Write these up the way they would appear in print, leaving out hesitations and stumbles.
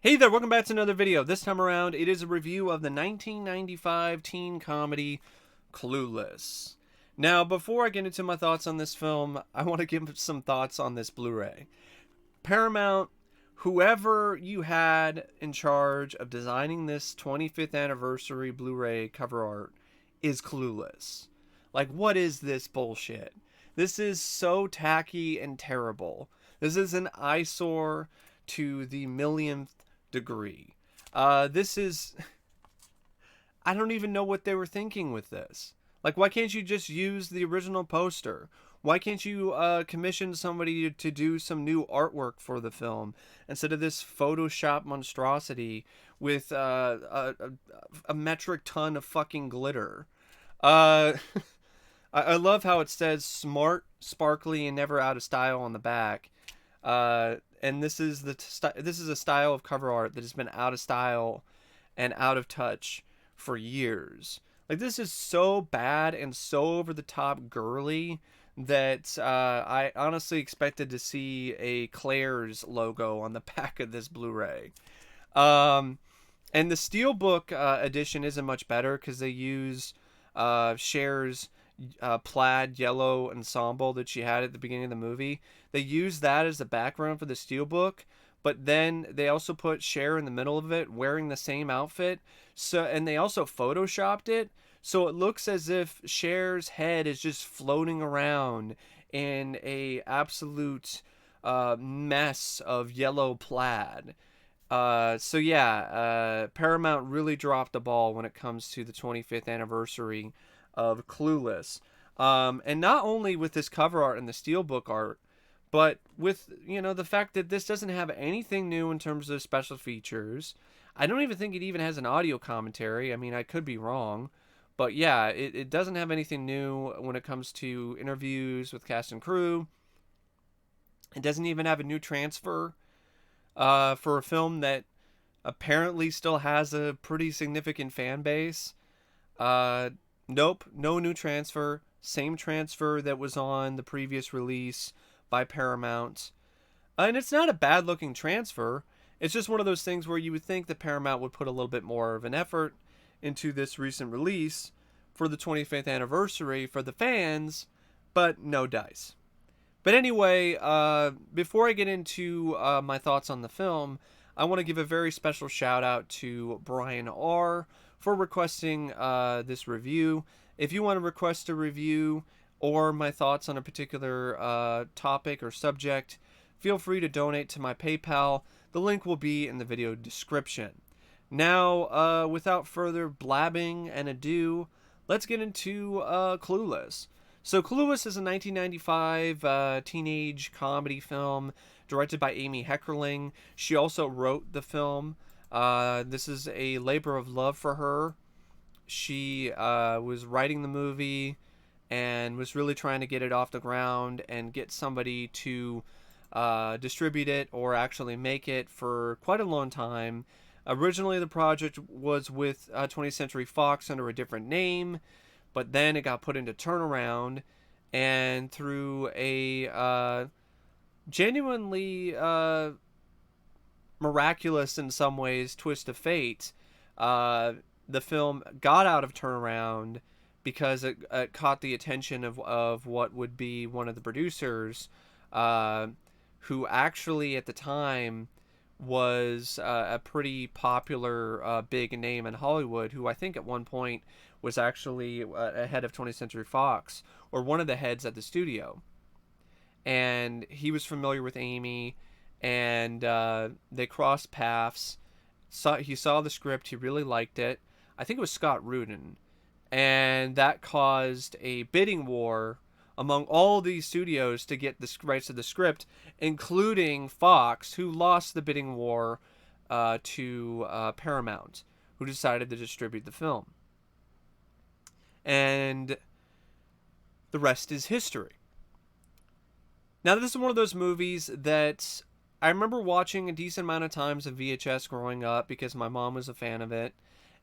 Hey there, welcome back to another video. This time around, it is a review of the 1995 teen comedy Clueless. Now, before I get into my thoughts on this film, I want to give some thoughts on this Blu-ray. Paramount, whoever you had in charge of designing this 25th anniversary Blu-ray cover art is clueless. Like, what is this bullshit? This is so tacky and terrible. This is an eyesore to the millionth degree. This is. I don't even know what they were thinking with this. Like, why can't you just use the original poster? Why can't you commission somebody to do some new artwork for the film instead of this Photoshop monstrosity with a metric ton of fucking glitter? Uh, I love how it says smart, sparkly, and never out of style on the back. And this is this is a style of cover art that has been out of style and out of touch for years. Like, this is so bad and so over the top girly that I honestly expected to see a Claire's logo on the back of this Blu-ray. Um, and the Steelbook edition isn't much better because they use Cher's plaid yellow ensemble that she had at the beginning of the movie. They use that as the background for the Steelbook, but then they also put Cher in the middle of it wearing the same outfit. So, and they also photoshopped it, so it looks as if Cher's head is just floating around in a absolute mess of yellow plaid. So yeah, Paramount really dropped the ball when it comes to the 25th anniversary of Clueless. And not only with this cover art and the steelbook art, but with, the fact that this doesn't have anything new in terms of special features. I don't even think it even has an audio commentary. I mean, I could be wrong. But yeah, it doesn't have anything new when it comes to interviews with cast and crew. It doesn't even have a new transfer for a film that apparently still has a pretty significant fan base. Uh, nope, no new transfer. Same transfer that was on the previous release by Paramount. And it's not a bad looking transfer. It's just one of those things where you would think that Paramount would put a little bit more of an effort into this recent release for the 25th anniversary for the fans, but no dice. But anyway, before I get into my thoughts on the film, I want to give a very special shout out to Bryan R for requesting this review. If you want to request a review or my thoughts on a particular topic or subject, feel free to donate to my PayPal. The link will be in the video description. Now, without further blabbing and ado, let's get into Clueless. So Clueless is a 1995 teenage comedy film directed by Amy Heckerling. She also wrote the film. This is a labor of love for her. She was writing the movie and was really trying to get it off the ground and get somebody to distribute it or actually make it for quite a long time. Originally, the project was with 20th Century Fox under a different name, but then it got put into turnaround, and through a genuinely miraculous in some ways twist of fate, the film got out of turnaround because it caught the attention of what would be one of the producers, who actually at the time was a pretty popular big name in Hollywood, who I think at one point was actually a head of 20th Century Fox, or one of the heads at the studio. And he was familiar with Amy, and they crossed paths. He saw the script, he really liked it. I think it was Scott Rudin. And that caused a bidding war among all these studios to get the rights to the script, including Fox, who lost the bidding war to Paramount, who decided to distribute the film. And the rest is history. Now, this is one of those movies that I remember watching a decent amount of times of VHS growing up because my mom was a fan of it.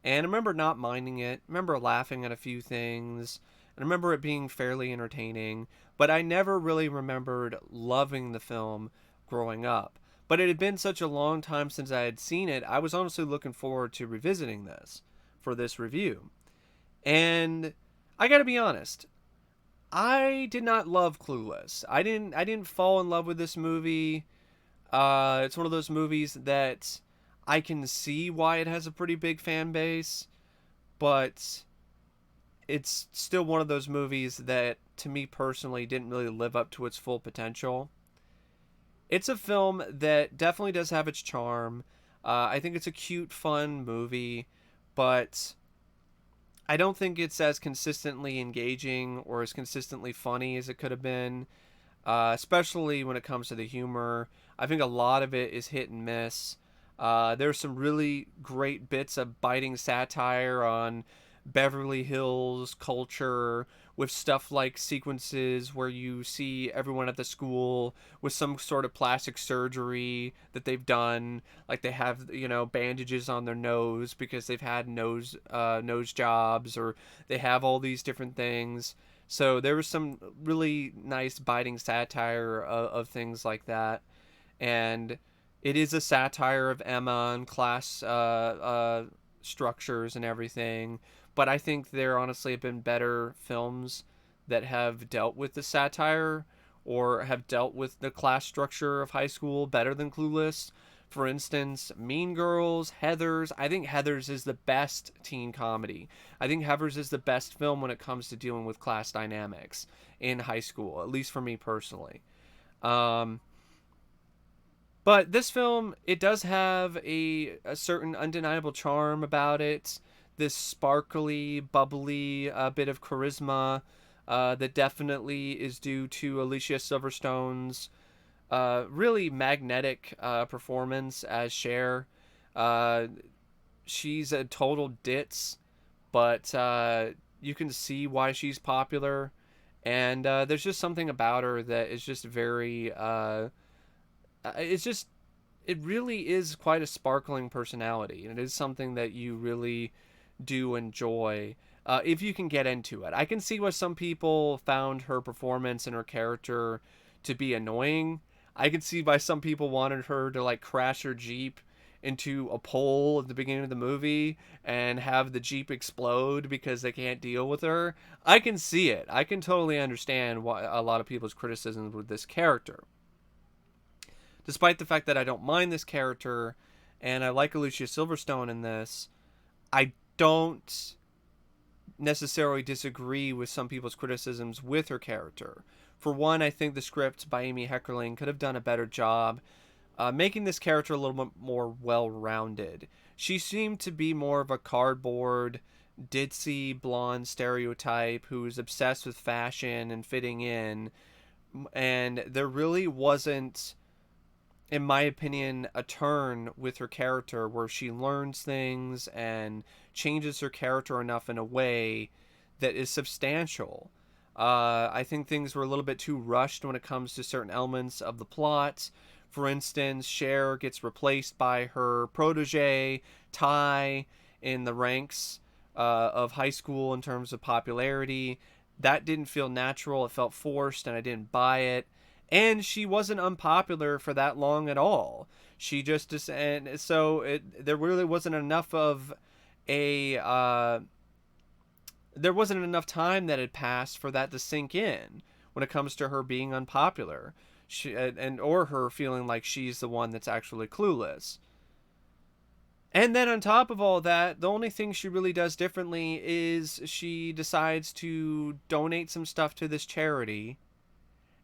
And I remember not minding it. I remember laughing at a few things. I remember it being fairly entertaining, but I never really remembered loving the film growing up. But it had been such a long time since I had seen it, I was honestly looking forward to revisiting this for this review. And I gotta be honest, I did not love Clueless. I didn't fall in love with this movie. It's one of those movies that I can see why it has a pretty big fan base, but it's still one of those movies that, to me personally, didn't really live up to its full potential. It's a film that definitely does have its charm. I think it's a cute, fun movie, but I don't think it's as consistently engaging or as consistently funny as it could have been, especially when it comes to the humor. I think a lot of it is hit and miss. There's some really great bits of biting satire on Beverly Hills culture, with stuff like sequences where you see everyone at the school with some sort of plastic surgery that they've done, like they have, bandages on their nose because they've had nose jobs, or they have all these different things. So there was some really nice biting satire of things like that, and it is a satire of Emma and class structures and everything. But I think there honestly have been better films that have dealt with the satire or have dealt with the class structure of high school better than Clueless. For instance, Mean Girls, Heathers. I think Heathers is the best teen comedy. I think Heathers is the best film when it comes to dealing with class dynamics in high school, at least for me personally. Um, but this film, it does have a certain undeniable charm about it. This sparkly, bubbly bit of charisma that definitely is due to Alicia Silverstone's really magnetic performance as Cher. Uh, she's a total ditz, but you can see why she's popular. And there's just something about her that is just very it's just, it really is quite a sparkling personality, and it is something that you really do enjoy if you can get into it. I can see why some people found her performance and her character to be annoying. I can see why some people wanted her to like crash her Jeep into a pole at the beginning of the movie and have the Jeep explode because they can't deal with her. I can see it. I can totally understand why a lot of people's criticisms with this character. Despite the fact that I don't mind this character and I like Alicia Silverstone in this, I don't necessarily disagree with some people's criticisms with her character. For one, I think the script by Amy Heckerling could have done a better job making this character a little bit more well-rounded. She seemed to be more of a cardboard, ditzy blonde stereotype who's obsessed with fashion and fitting in, and there really wasn't, in my opinion, a turn with her character where she learns things and changes her character enough in a way that is substantial. I think things were a little bit too rushed when it comes to certain elements of the plot. For instance, Cher gets replaced by her protege, Ty, in the ranks of high school in terms of popularity. That didn't feel natural. It felt forced, and I didn't buy it. And she wasn't unpopular for that long at all. She just, and so there really wasn't enough of a there wasn't enough time that had passed for that to sink in when it comes to her being unpopular, and or her feeling like she's the one that's actually clueless. And then on top of all that, the only thing she really does differently is she decides to donate some stuff to this charity,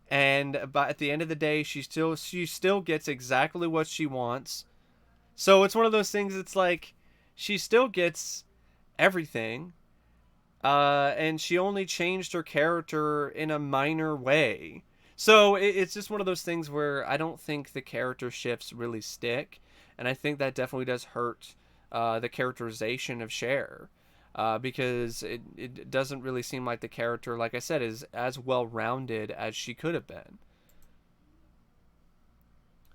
and but at the end of the day, she still gets exactly what she wants. So it's one of those things. It's like she still gets everything, and she only changed her character in a minor way. So it's just one of those things where I don't think the character shifts really stick, and I think that definitely does hurt the characterization of Cher. Because it doesn't really seem like the character, like I said, is as well rounded as she could have been.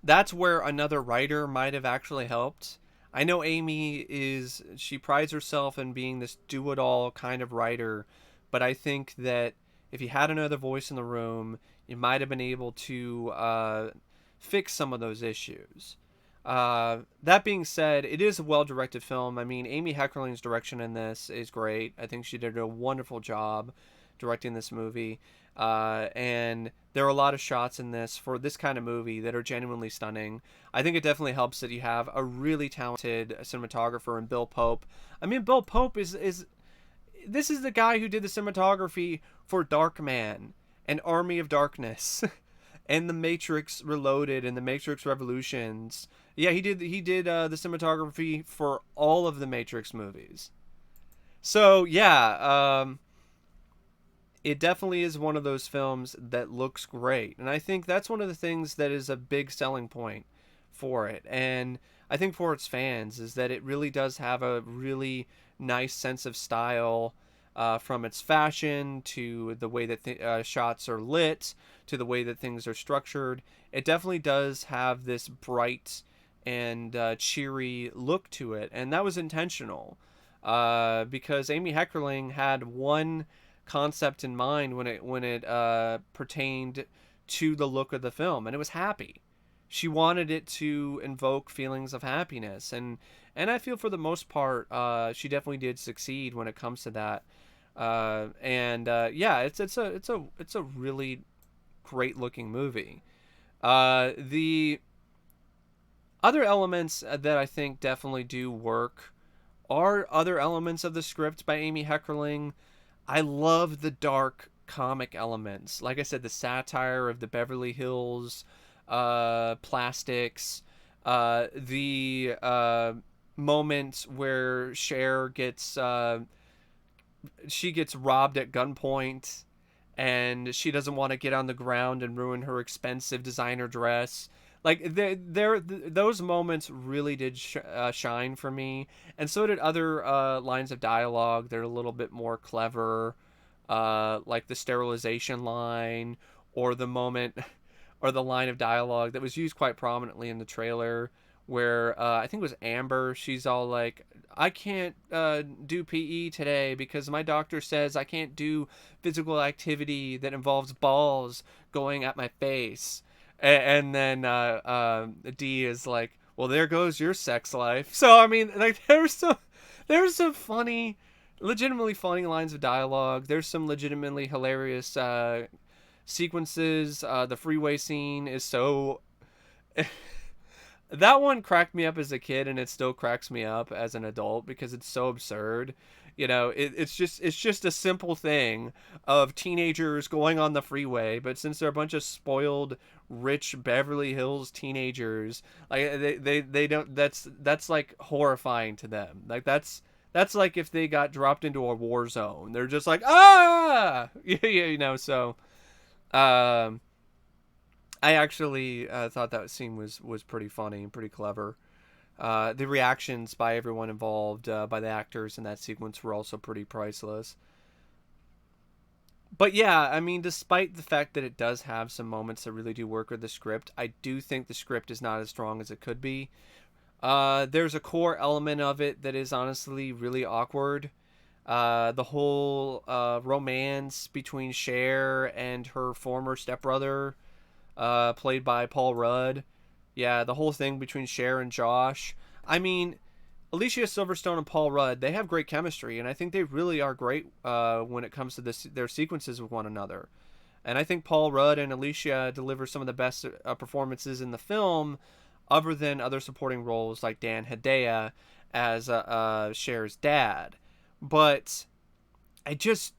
That's where another writer might have actually helped. I know she prides herself in being this do it all kind of writer, but I think that if you had another voice in the room, you might have been able to fix some of those issues. That being said, it is a well-directed film. I mean, Amy Heckerling's direction in this is great. I think she did a wonderful job directing this movie. And there are a lot of shots in this for this kind of movie that are genuinely stunning. I think it definitely helps that you have a really talented cinematographer in Bill Pope. I mean, Bill Pope is this is the guy who did the cinematography for Darkman and Army of Darkness and The Matrix Reloaded and The Matrix Revolutions. Yeah, he did the cinematography for all of the Matrix movies. So yeah, it definitely is one of those films that looks great, and I think that's one of the things that is a big selling point for it. And I think for its fans is that it really does have a really nice sense of style, from its fashion to the way that shots are lit to the way that things are structured. It definitely does have this bright and cheery look to it, and that was intentional, because Amy Heckerling had one concept in mind when it pertained to the look of the film, and it was happy. She wanted it to invoke feelings of happiness, and I feel for the most part, she definitely did succeed when it comes to that. Yeah, it's a really great looking movie. The other elements that I think definitely do work are other elements of the script by Amy Heckerling. I love the dark comic elements. Like I said, the satire of the Beverly Hills plastics, the moment where Cher gets she gets robbed at gunpoint and she doesn't want to get on the ground and ruin her expensive designer dress. Like those moments really did shine for me, and so did other lines of dialogue. They're a little bit more clever, like the sterilization line, or the moment, or the line of dialogue that was used quite prominently in the trailer, where I think it was Amber. She's all like, "I can't do PE today because my doctor says I can't do physical activity that involves balls going at my face." And then D is like, "Well, there goes your sex life." So I mean, like, there's some funny, legitimately funny lines of dialogue. There's some legitimately hilarious sequences. The freeway scene is so that one cracked me up as a kid, and it still cracks me up as an adult because it's so absurd. It's just a simple thing of teenagers going on the freeway, but since they're a bunch of spoiled rich Beverly Hills teenagers, like they don't, that's like horrifying to them. Like that's like if they got dropped into a war zone. They're just like, ah, so um I actually thought that scene was pretty funny and pretty clever. The reactions by everyone involved, by the actors in that sequence, were also pretty priceless. But yeah, I mean, despite the fact that it does have some moments that really do work with the script, I do think the script is not as strong as it could be. There's a core element of it that is honestly really awkward. The whole romance between Cher and her former stepbrother, played by Paul Rudd. Yeah, the whole thing between Cher and Josh. I mean, Alicia Silverstone and Paul Rudd, they have great chemistry, and I think they really are great when it comes to their sequences with one another. And I think Paul Rudd and Alicia deliver some of the best performances in the film, other than other supporting roles like Dan Hedaya as Cher's dad. But I just,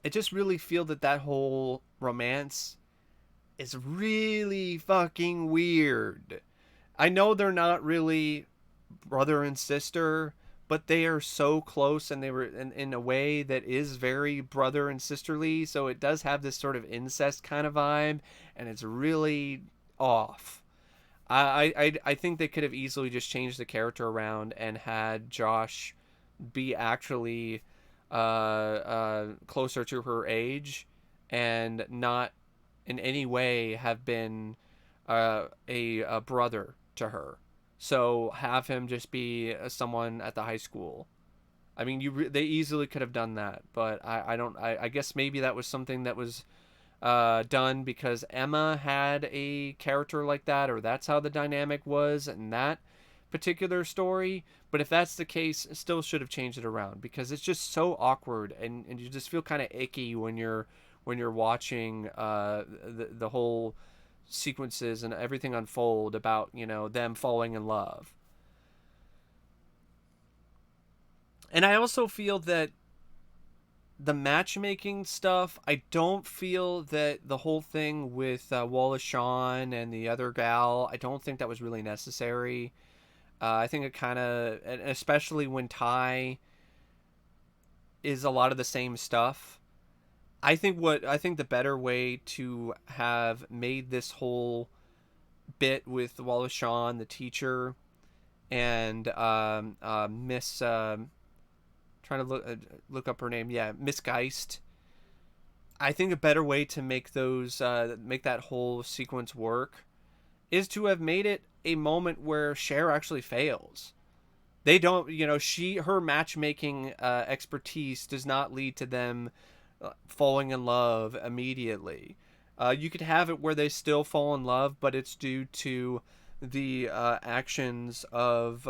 I just really feel that whole romance is really fucking weird. I know they're not really brother and sister, but they are so close, and they were in a way that is very brother and sisterly, so it does have this sort of incest kind of vibe, and it's really off. I think they could have easily just changed the character around and had Josh be actually closer to her age, and not in any way have been a brother to her. So have him just be someone at the high school. I mean, they easily could have done that, but I don't. I guess maybe that was something that was done because Emma had a character like that, or that's how the dynamic was in that particular story. But if that's the case, it still should have changed it around because it's just so awkward, and you just feel kind of icky when you're watching the whole sequences and everything unfold about them falling in love. And I also feel that the matchmaking stuff, I don't feel that the whole thing with Wallace Shawn and the other gal, I don't think that was really necessary. I think it kind of, especially when Ty is a lot of the same stuff. I think the better way to have made this whole bit with Wallace Shawn, the teacher, and Miss trying to look up her name. Yeah, Miss Geist. I think a better way to make those make that whole sequence work is to have made it a moment where Cher actually fails. They don't, her matchmaking expertise does not lead to them falling in love immediately. You could have it where they still fall in love, but it's due to the actions of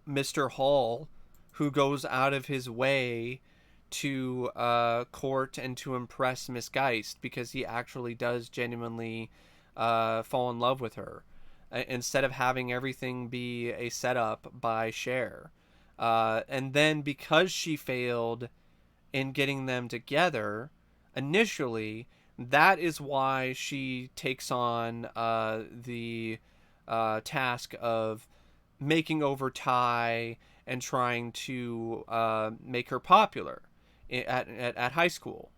Mr. Hall, who goes out of his way to court and to impress Miss Geist because he actually does genuinely fall in love with her, instead of having everything be a setup by Cher. And then because she failed in getting them together initially, that is why she takes on the task of making over Ty and trying to make her popular at high school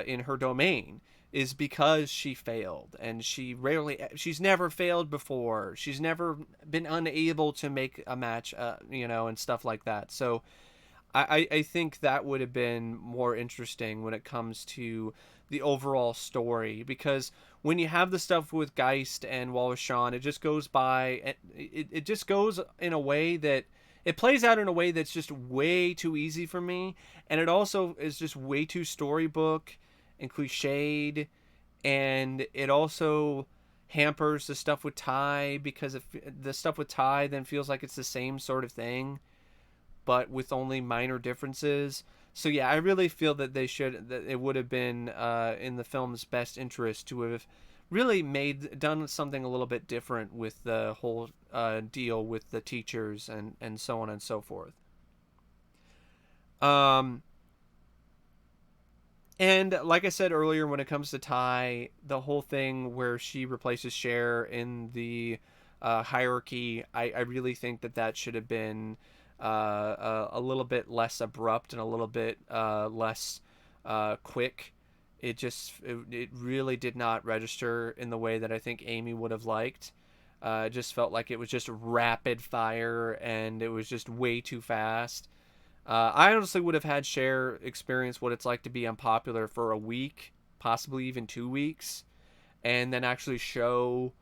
in her domain, is because she failed, and she's never failed before. She's never been unable to make a match, and stuff like that. So I think that would have been more interesting when it comes to the overall story, because when you have the stuff with Geist and Wallace Shawn, it just goes by, it just goes in a way that it plays out in a way that's just way too easy for me, and it also is just way too storybook and cliched, and it also hampers the stuff with Ty, because if the stuff with Ty then feels like it's the same sort of thing but with only minor differences. So yeah, I really feel that that it would have been in the film's best interest to have really done something a little bit different with the whole deal with the teachers and so on and so forth. Um, and like I said earlier, when it comes to Ty, the whole thing where she replaces Cher in the hierarchy, I really think that should have been a little bit less abrupt and a little bit less quick. It really did not register in the way that I think Amy would have liked. It just felt like it was just rapid fire, and it was just way too fast. I honestly would have had Cher experience what it's like to be unpopular for a week, possibly even 2 weeks, and then actually show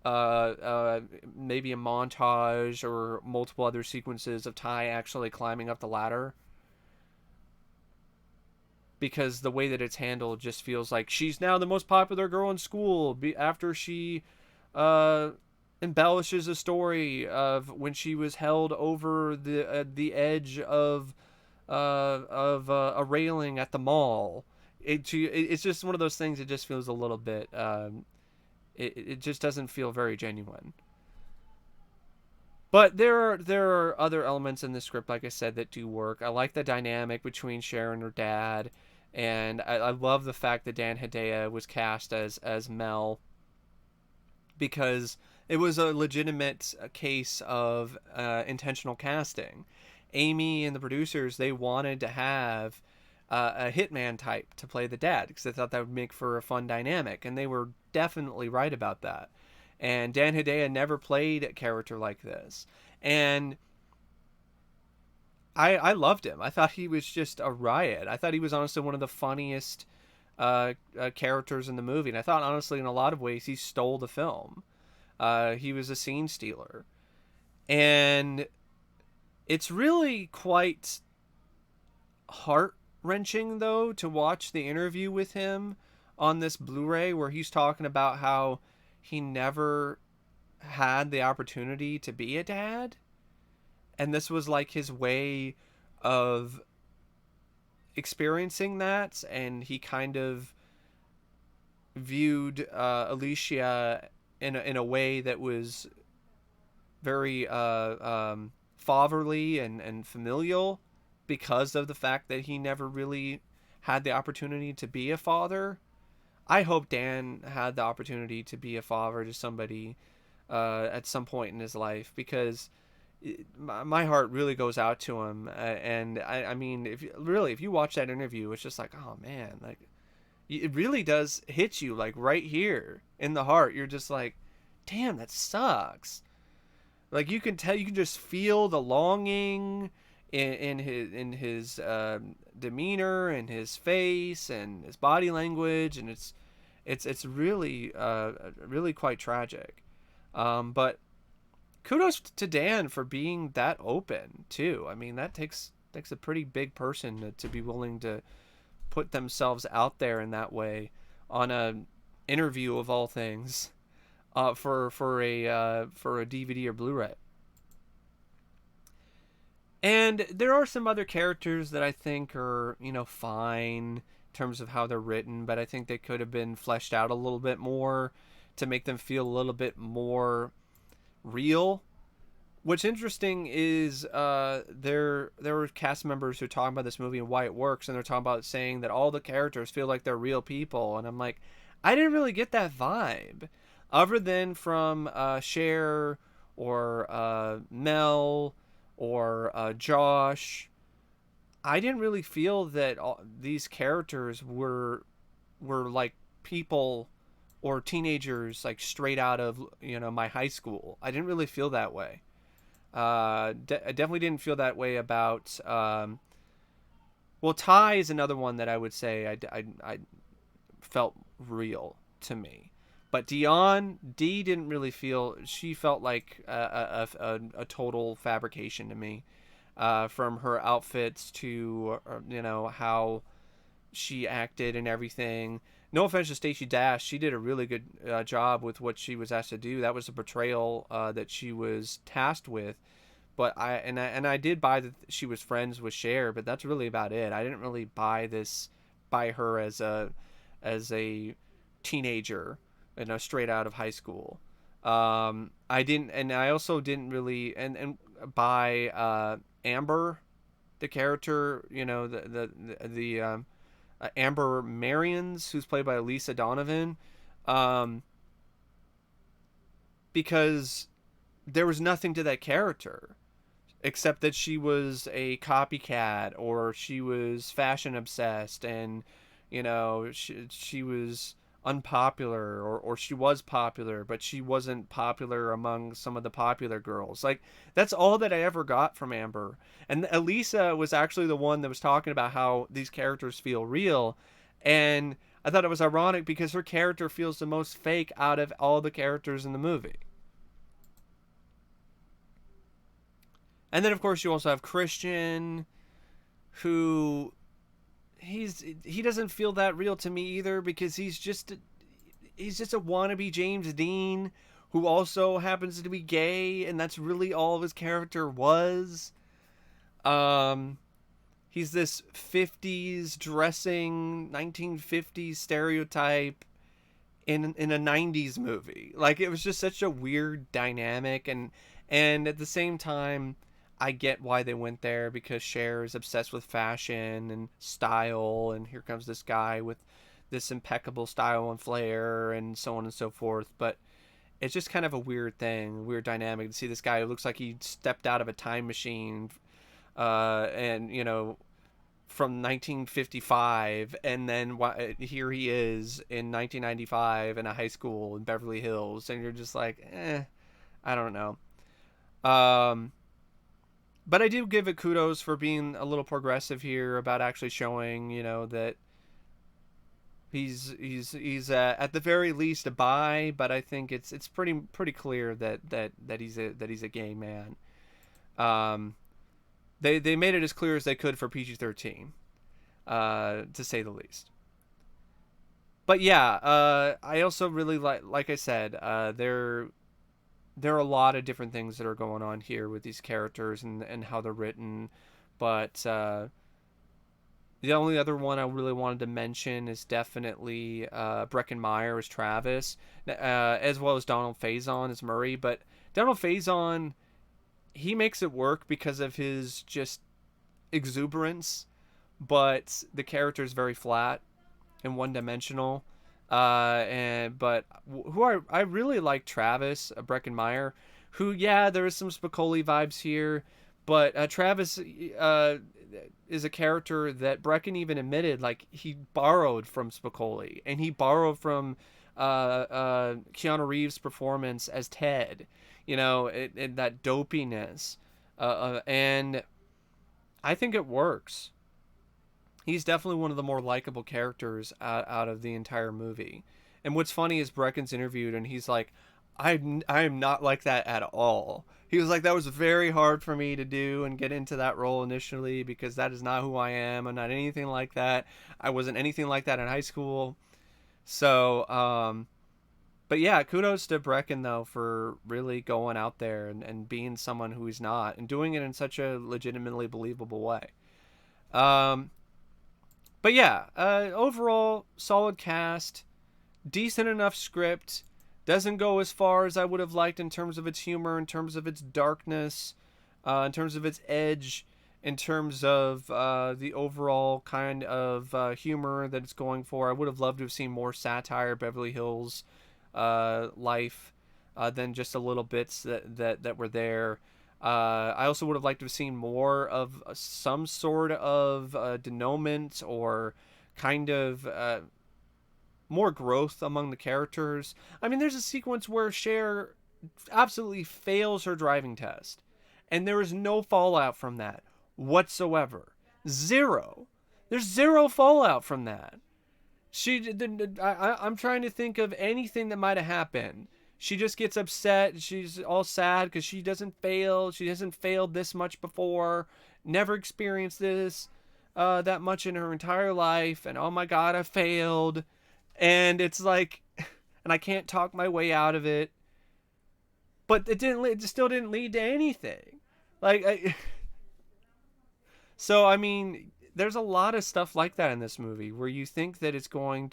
maybe a montage or multiple other sequences of Ty actually climbing up the ladder. Because the way that it's handled just feels like she's now the most popular girl in school after she uh, embellishes a story of when she was held over the edge of a railing at the mall. It's just one of those things. It just feels a little bit. It just doesn't feel very genuine. But there are other elements in the script, like I said, that do work. I like the dynamic between Cher and her dad, and I love the fact that Dan Hedaya was cast as Mel, because it was a legitimate case of intentional casting. Amy and the producers, they wanted to have a hitman type to play the dad because they thought that would make for a fun dynamic, and they were definitely right about that. And Dan Hedaya never played a character like this, and I loved him. I thought he was just a riot. I thought he was honestly one of the funniest characters in the movie, and I thought honestly in a lot of ways he stole the film. He was a scene stealer, and it's really quite heart wrenching though to watch the interview with him on this Blu-ray where he's talking about how he never had the opportunity to be a dad, and this was like his way of experiencing that, and he kind of viewed Alicia in a way that was very fatherly and familial because of the fact that he never really had the opportunity to be a father. I hope Dan had the opportunity to be a father to somebody at some point in his life, because my heart really goes out to him. And I mean, if you watch that interview, it's just like, oh man, like it really does hit you like right here in the heart. You're just like, damn, that sucks. Like you can tell, you can just feel the longing in his demeanor and his face and his body language, and it's really really quite tragic. But kudos to Dan for being that open too. I mean, that takes a pretty big person to be willing to put themselves out there in that way on a interview of all things, for a DVD or Blu-ray. And there are some other characters that I think are, fine in terms of how they're written, but I think they could have been fleshed out a little bit more to make them feel a little bit more real. What's interesting is there were cast members who are talking about this movie and why it works, and they're talking about saying that all the characters feel like they're real people, and I'm like, I didn't really get that vibe, other than from Cher or Mel or Josh. I didn't really feel that these characters were like people or teenagers like straight out of my high school. I didn't really feel that way. I definitely didn't feel that way about. Well, Ty is another one that I would say I felt real to me, but D didn't really feel. She felt like a total fabrication to me, from her outfits to how she acted and everything. No offense to Stacey Dash, she did a really good job with what she was asked to do. That was a portrayal that she was tasked with. But I did buy that she was friends with Cher, but that's really about it. I didn't really buy her as a teenager, straight out of high school. I didn't, and I also didn't really and buy Amber, the character, the Amber Marians, who's played by Elisa Donavan, because there was nothing to that character except that she was a copycat, or she was fashion obsessed, and she was unpopular, or she was popular but she wasn't popular among some of the popular girls. Like, that's all that I ever got from Amber. And Elisa was actually the one that was talking about how these characters feel real, and I thought it was ironic because her character feels the most fake out of all the characters in the movie. And then of course you also have Christian, who he doesn't feel that real to me either, because he's just a wannabe James Dean who also happens to be gay, and that's really all his character was. He's this 50s dressing 1950s stereotype in a 90s movie. Like, it was just such a weird dynamic, and at the same time I get why they went there, because Cher is obsessed with fashion and style, and here comes this guy with this impeccable style and flair and so on and so forth. But it's just kind of a weird thing, weird dynamic to see this guy who looks like he stepped out of a time machine, and from 1955, and then here he is in 1995 in a high school in Beverly Hills, and you're just like, I don't know. But I do give it kudos for being a little progressive here about actually showing, that he's at the very least a bi, but I think it's pretty clear that he's a gay man. They made it as clear as they could for PG-13. to say the least. But yeah, I also really like I said, there are a lot of different things that are going on here with these characters and how they're written. But the only other one I really wanted to mention is definitely Breckin Meyer as Travis, as well as Donald Faison as Murray. But Donald Faison, he makes it work because of his just exuberance, but the character is very flat and one dimensional. And but who I really like Travis Breckin Meyer, who, yeah, there is some Spicoli vibes here, but Travis is a character that Breckin even admitted like he borrowed from Spicoli, and he borrowed from Keanu Reeves' performance as Ted, that dopiness, and I think it works. He's definitely one of the more likable characters out of the entire movie. And what's funny is Breckin's interviewed and he's like, I am not like that at all. He was like, that was very hard for me to do and get into that role initially because that is not who I am. I'm not anything like that. I wasn't anything like that in high school. So, but yeah, kudos to Breckin though for really going out there and being someone who he's not and doing it in such a legitimately believable way. Um, but yeah, overall solid cast, decent enough script. Doesn't go as far as I would have liked in terms of its humor, in terms of its darkness, in terms of its edge, in terms of the overall kind of humor that it's going for. I would have loved to have seen more satire, Beverly Hills life, than just a little bits that were there. I also would have liked to have seen more of some sort of denouement or kind of more growth among the characters. I mean, there's a sequence where Cher absolutely fails her driving test, and there is no fallout from that whatsoever. Zero. There's zero fallout from that. I'm trying to think of anything that might have happened. She just gets upset. She's all sad because she doesn't fail. She hasn't failed this much before. Never experienced this that much in her entire life. And oh my God, I failed. And it's like, and I can't talk my way out of it. But it didn't. It still didn't lead to anything. Like, so I mean, there's a lot of stuff like that in this movie where you think that there's going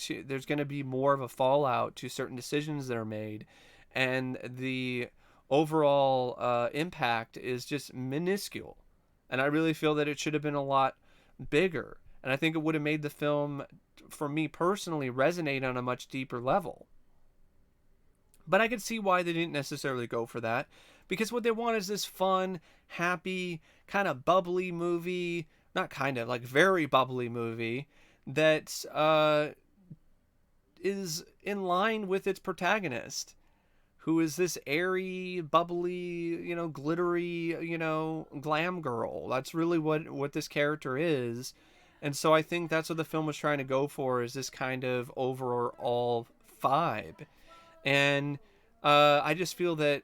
to be more of a fallout to certain decisions that are made, and the overall impact is just minuscule. And I really feel that it should have been a lot bigger. And I think it would have made the film, for me personally, resonate on a much deeper level. But I could see why they didn't necessarily go for that, because what they want is this fun, happy, kind of bubbly movie, not kind of, like very bubbly movie that is in line with its protagonist, who is this airy, bubbly, glittery, glam girl. That's really what this character is. And so I think that's what the film was trying to go for, is this kind of overall vibe. And I just feel that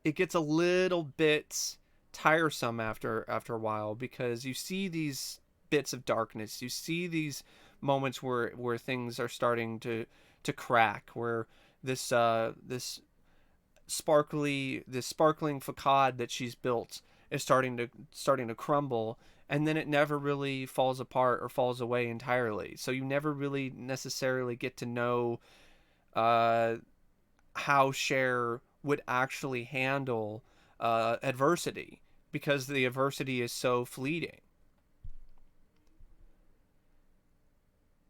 it gets a little bit tiresome after a while, because you see these bits of darkness, you see these moments where things are starting to crack, where this sparkling facade that she's built is starting to crumble, and then it never really falls apart or falls away entirely. So you never really necessarily get to know how Cher would actually handle adversity, because the adversity is so fleeting.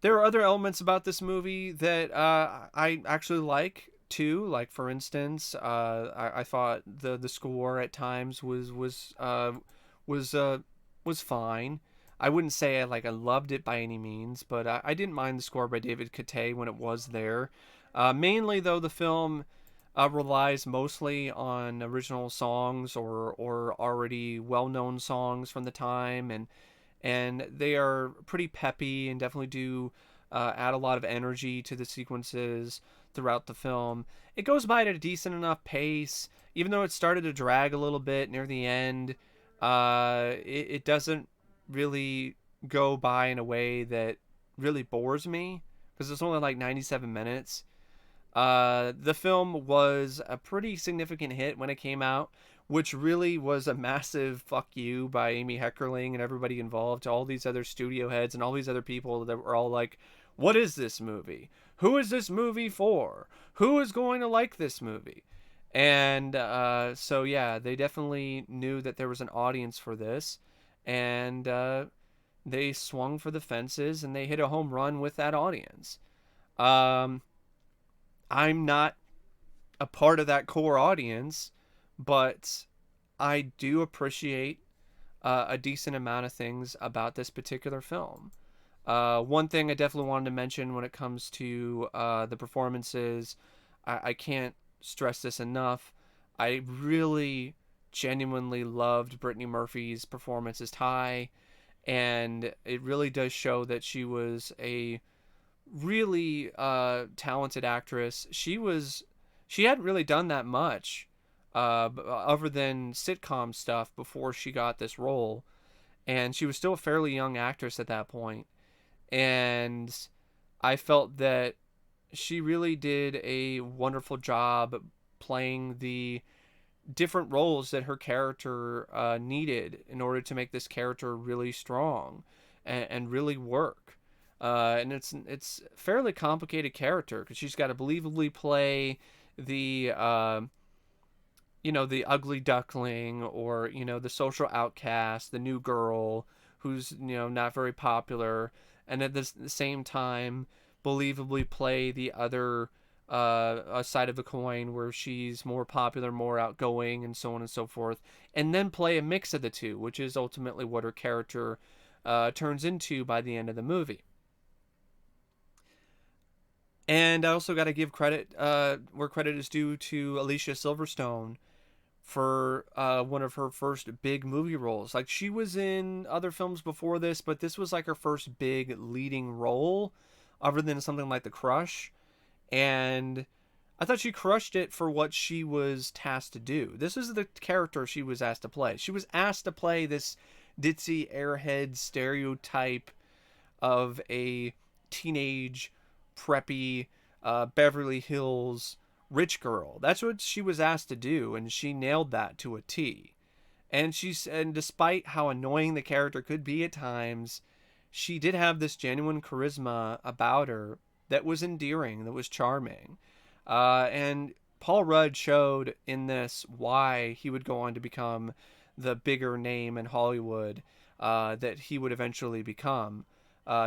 There are other elements about this movie that I actually like too. Like, for instance, I thought the score at times was was fine. I wouldn't say I loved it by any means, but I didn't mind the score by David Cote when it was there. Mainly though, the film relies mostly on original songs or already well known songs from the time, and they are pretty peppy and definitely do add a lot of energy to the sequences throughout the film. It goes by at a decent enough pace, even though it started to drag a little bit near the end. It doesn't really go by in a way that really bores me because it's only like 97 minutes. The film was a pretty significant hit when it came out, which really was a massive fuck you by Amy Heckerling and everybody involved to all these other studio heads and all these other people that were all like, what is this movie? Who is this movie for? Who is going to like this movie? And so, yeah, they definitely knew that there was an audience for this. And they swung for the fences and they hit a home run with that audience. Um, I'm not a part of that core audience, but I do appreciate a decent amount of things about this particular film. One thing I definitely wanted to mention when it comes to the performances, I can't stress this enough. I really genuinely loved Brittany Murphy's performance as Ty, and it really does show that she was a really talented actress. She hadn't really done that much other than sitcom stuff before she got this role, and she was still a fairly young actress at that point. And I felt that she really did a wonderful job playing the different roles that her character needed in order to make this character really strong and really work. And it's fairly complicated character because she's got to believably play the the ugly duckling, or the social outcast, the new girl who's not very popular, and at the same time believably play the other side of the coin where she's more popular, more outgoing, and so on and so forth, and then play a mix of the two, which is ultimately what her character turns into by the end of the movie. And I also got to give credit where credit is due to Alicia Silverstone for one of her first big movie roles. Like, she was in other films before this, but this was like her first big leading role, other than something like The Crush. And I thought she crushed it for what she was tasked to do. This is the character she was asked to play. She was asked to play this ditzy airhead stereotype of a teenage preppy Beverly Hills rich girl. That's what she was asked to do, and she nailed that to a T. And despite how annoying the character could be at times, she did have this genuine charisma about her that was endearing, that was charming. And Paul Rudd showed in this why he would go on to become the bigger name in Hollywood that he would eventually become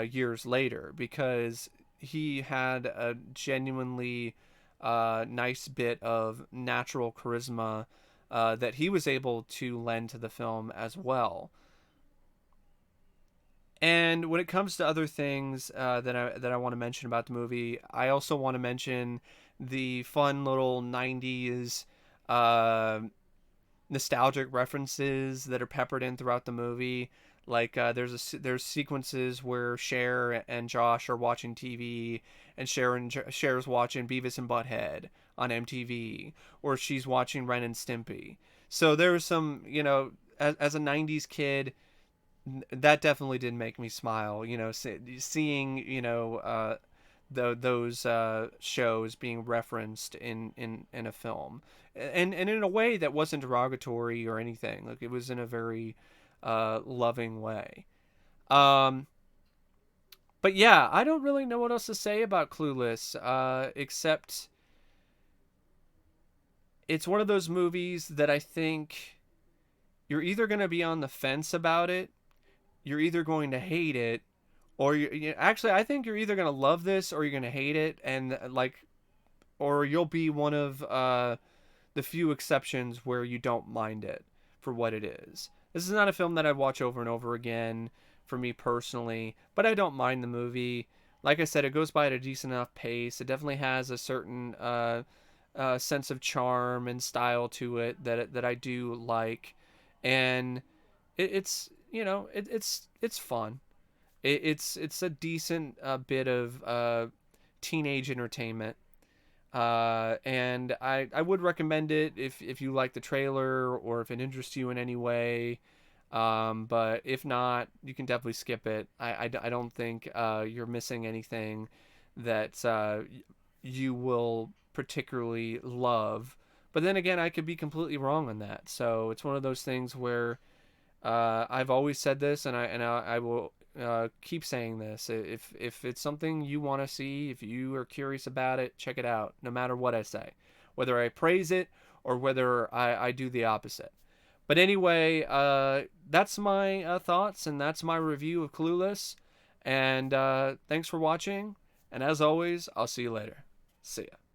years later, because he had a genuinely nice bit of natural charisma that he was able to lend to the film as well. And when it comes to other things that I want to mention about the movie, I also want to mention the fun little '90s uh, nostalgic references that are peppered in throughout the movie. Like there's sequences where Cher and Josh are watching TV, and Cher's watching Beavis and Butthead on MTV, or she's watching Ren and Stimpy. So there's some, as a '90s kid, that definitely did make me smile. Seeing those shows being referenced in a film, and in a way that wasn't derogatory or anything. Like, it was in a very loving way. Um, but yeah, I don't really know what else to say about Clueless, except it's one of those movies that I think you're either going to be on the fence about it, you're either going to hate it, or actually, I think you're either going to love this or you're going to hate it, and or you'll be one of the few exceptions where you don't mind it for what it is. This is not a film that I'd watch over and over again for me personally, but I don't mind the movie. Like I said, it goes by at a decent enough pace. It definitely has a certain sense of charm and style to it that I do like, and it's it's fun. It's a decent bit of teenage entertainment, and I would recommend it if you like the trailer or if it interests you in any way. But if not, you can definitely skip it. I don't think you're missing anything that you will particularly love. But then again, I could be completely wrong on that. So it's one of those things where I've always said this, and I will keep saying this. If it's something you want to see, if you are curious about it, check it out. No matter what I say, whether I praise it or whether I do the opposite. But anyway, that's my thoughts, and that's my review of Clueless. And thanks for watching. And as always, I'll see you later. See ya.